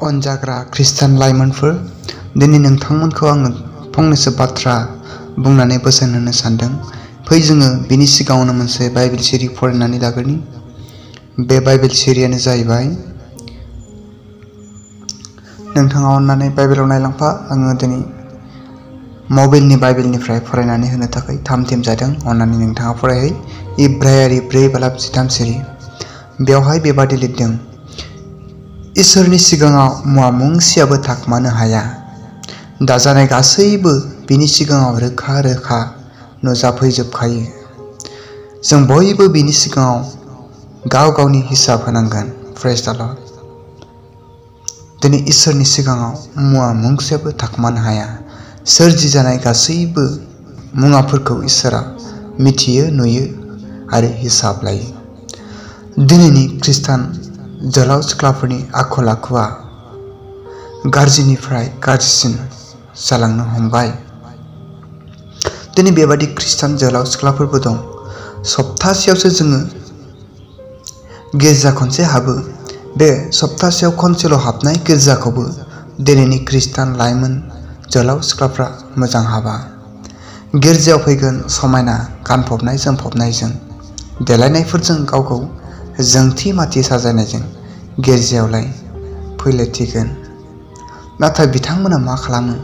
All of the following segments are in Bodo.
अनजाग्रा खृष्टान लाइमोनफोर, दिनै नोंथांमोनखौ आङो फंनैसो बाथ्रा बुंनानै बोसोन होनो सानदों। फै जोङो बिनि सिगाङावनो मोनसे बाइबेल सिरि फरायनानै लाग्रोनि। बे बाइबेल सिरियानो जाहैबाय, नोंथाङा अननानै बाइबेलाव नायलांफा। आङो दिनै मबाइलनि बाइबेलनिफ्राय फरायनानै होनो थाखाय थाम-थिम जादों। अननानै नोंथाङा फरायहै। इब्रायारि 4:13 सिरि। बेवहाय बेबादि लिरदों, इसोरनि सिगाङाव मुवा मुंसेयाबो थाखोमानो हाया। दाजानाय गासैबो बिनि सिगाङाव रोखा रोखा नुजाफैजोबखायो। जों बयबो बिनि सिगाङाव गाव गावनि हिसाब होनांगोन। प्रेज द लर्ड। दिनै इसोरनि सिगाङाव मुवा मुंसेयाबो थाखोमानो हाया। सोरजिजानाय गासैबो मुवाफोरखौ इसोरा मिथियो, नुयो आरो हिसाब लायो। दिनैनि खृष्टान जोहोलाव सिख्लाफोरनि आखल आखुआ गाज्रिनिफ्राय गाज्रिसिन जालांनो हमबाय। दिनै बेबादि खृष्टान जोहोलाव सिख्लाफोरबो दं। सप्तासेयावसो जोङो गिर्जा खनसे हाबो। बे सप्तासेयाव खनसेल' हाबनाय गिर्जाखौबो दिनैनि खृष्टान लाइमोन जोहोलाव सिख्लाफ्रा मोजां हाबा। गिर्जायाव फैगोन समायना गानफबनाय जोमफबनायजों, देलायनायफोरजों, गावखौ जोंथि माथि साजायनायजों गिर्जायावलाय फैलायथिगोन। नाथाय बिथांमोना मा खालामो?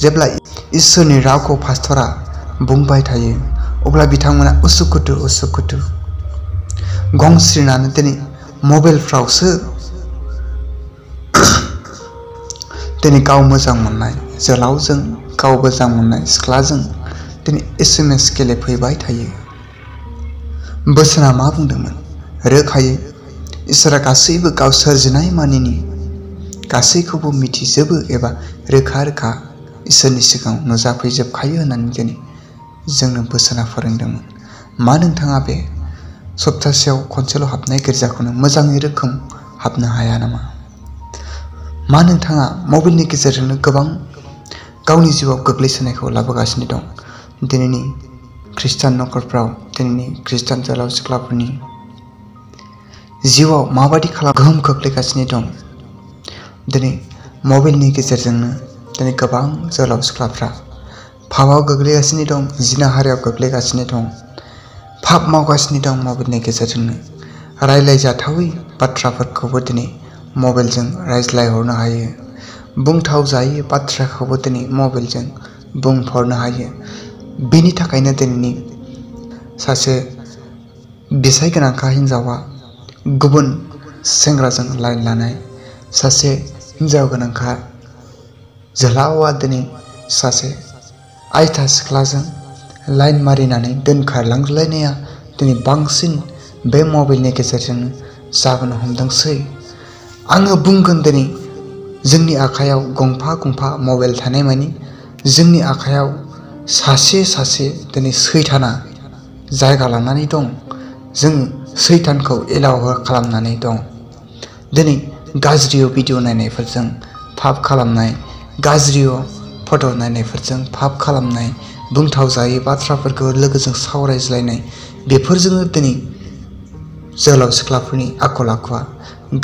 जेब्ला इसोरनि रावखौ पास्टरा बुंबाय थायो, अब्ला बिथांमोना उसुखुथु गं स्रिनानै दिनै मबाइलफ्रावसो दिनै गाव मोजां मोननाय जोहोलावजों, गाव मोजां मोननाय सिख्लाजों दिनै SMS गेलेफैबाय थायो। बोसोना मा बुंदोंमोन? रोखायै इसोरा गासैबो गाव सोरजिनाय मानिनि गासैखौबो मिथिजोबो एबा रोखा रोखा इसोरनि सिगाङाव नुजाफैजोबखायो होननानै दिनै जोंनो बोसोना फोरोंदोंमोन। मा नोंथाङा बे सप्तासेयाव खनसेल' हाबनाय गिर्जाखौनो मोजाङै रोखोम हाबनो हाया नामा? मा नोंथाङा मबाइलनि गेजेरजोंनो गोबां गावनि जिउआव गोग्लैसोनायखौ लाबोगासिनो दं? दिनैनि खृष्टान नखरफ्राव, दिनैनि खृष्टान जोहोलाव सिख्लाफोरनि जिउआव माबादि गोहोम खोख्लैगासिनो दं? दिनै मबाइलनि गेजेरजोंनो दिनै गोबां जोहोलाव सिख्लाफ्रा पापआव गोग्लैगासिनो दं, जिनाहारियाव गोग्लैगासिनो दं, पाप मावगासिनो दं। मबाइलनि गेजेरजोंनो रायज्लायजाथावै बाथ्राफोरखौबो दिनै मबाइलजों रायज्लायहरनो हायो। बुंथाव जायै बाथ्राखौबो दिनै मबाइलजों बुंहरनो हायो। बेनि थाखायनो दिनैनि सासे बिसाय गोनांखा हिन्जावा गुबुन सेंग्राजों लाइन लानाय, सासे हिन्जाव गोनांखा जोहोलावा दिनै सासे आयथा सिख्लाजों लाइन मारिनानै दोनखारलांलायनाया दिनै बांसिन बे मबाइलनि गेजेरजोंनो जाबोनो हमदोंसै। आङो बुंगोन, दिनै जोंनि आखायाव गंफा मबाइल थानाय मानि जोंनि आखायाव सासे दिनै सैताना जायगा लानानै दं। जों सैतानखौ एलाउ खालामनानै दं। दिनै गाज्रियाव भिडिअ नायनायफोरजों पाप खालामनाय, गाज्रियाव फट' नायनायफोरजों पाप खालामनाय, बुंथाव जायै बाथ्राफोरखौ लोगोजों सावरायज्लायनाय, बेफोरजोंनो दिनै जोहोलाव सिख्लाफोरनि आखल आखुआ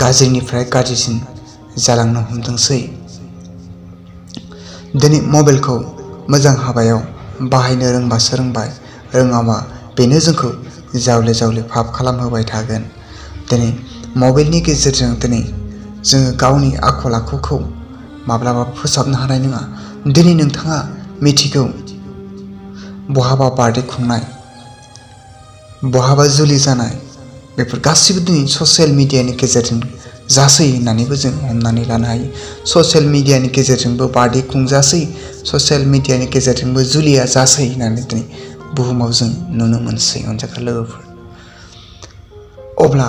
गाज्रिनिफ्राय गाज्रिसिन जालांनो हमदोंसै। दिनै मबाइलखौ मोजां हाबायाव बाहायनो रोंबासो रोंबाय, रोङाबा बेनो जोंखौ जावले पाप खालामहोबाय थागोन। दिनै मबाइलनि गेजेरजों दिनै जोङो गावनि आखल आखुखौ माब्लाबा फोसाबनो हानाय नङा। दिनै नोंथाङा मिथिगौ, बहाबा बार्थडे खुंनाय, बहाबा जुलि जानाय, बेफोर गासिबो दिनै ससियेल मिडियानि गेजेरजों जासै होननानैबो जों हमनानै लानो हायो। ससियेल मिडियानि गेजेरजोंबो बार्थडे खुंजासै, ससियेल मिडियानि गेजेरजोंबो जुलिया जासै होननानै दिनै बुहुमाव जों नुनो मोनसै। अनजाग्रा लोगोफोर, अब्ला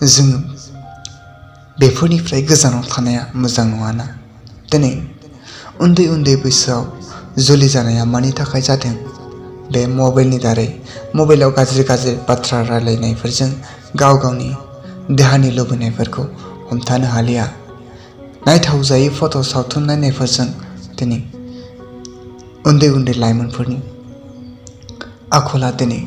जोङो बेफोरनिफ्राय गोजानाव थानाया मोजां नङाना? दिनै उन्दै बैसोआव जुलि जानाया मानि थाखाय जादों? बे मबाइलनि दारै, मबाइलाव गाज्रि बाथ्रा रायलायनायफोरजों गाव गावनि देहानि लुबैनायफोरखौ हमथानो हालिया। नायथाव जायै फट' सावथुन नायनायफोरजों दिनै उन्दै लाइमोनफोरनि आखला दिनै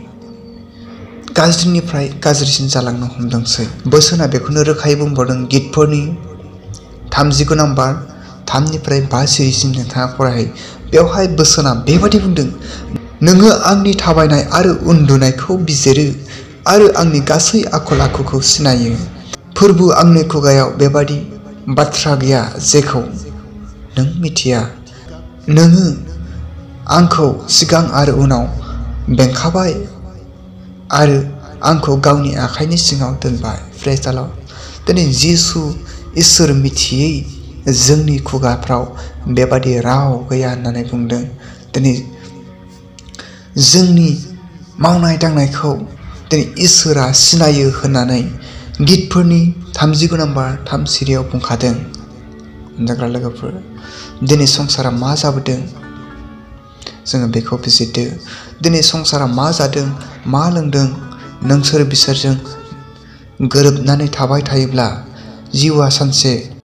गाज्रिनिफ्राय गाज्रिसिन जालांनो हमदोंसै। बोसोना बेखौनो रोखायै बुंबावदों, गितफोरनि 39 नाम्बार 3निफ्राय 5 सिरिसिम नोंथाङा फरायहै। बेवहाय बोसोना बेबादि बुंदों, नोङो आंनि थाबायनाय आरो उन्दुनायखौ बिजिरो आरो आंनि गासै आखल आखुखौ सिनायो। फोरबु आंनि खुगायाव बेबादि बाथ्रा गैया जेखौ नों मिथिया। नोङो आंखौ सिगां आरो उनाव बेंखाबाय आरो आंखौ गावनि आखाइनि सिङाव दोनबाय। प्रेज द लर्ड। दिनै जिसु इसोर मिथियै जोंनि खुगाफ्राव बेबादि राव गैया होननानै बुंदों। दिनै जोंनि मावनाय दांनायखौ दिनै इसोरा सिनायो होननानै गितफोरनि 39 नाम्बार 3 सिरियाव बुंखादों। जाग्रा लोगोफोर, दिनै संसारा मा जाबोदों जोङो बेखौ बिजिरदो। दिनै संसारा मा जादों, मा लोंदों, नोंसोर बिसोरजों गोरोबनानै थाबाय थायोब्ला जिउआ सानसे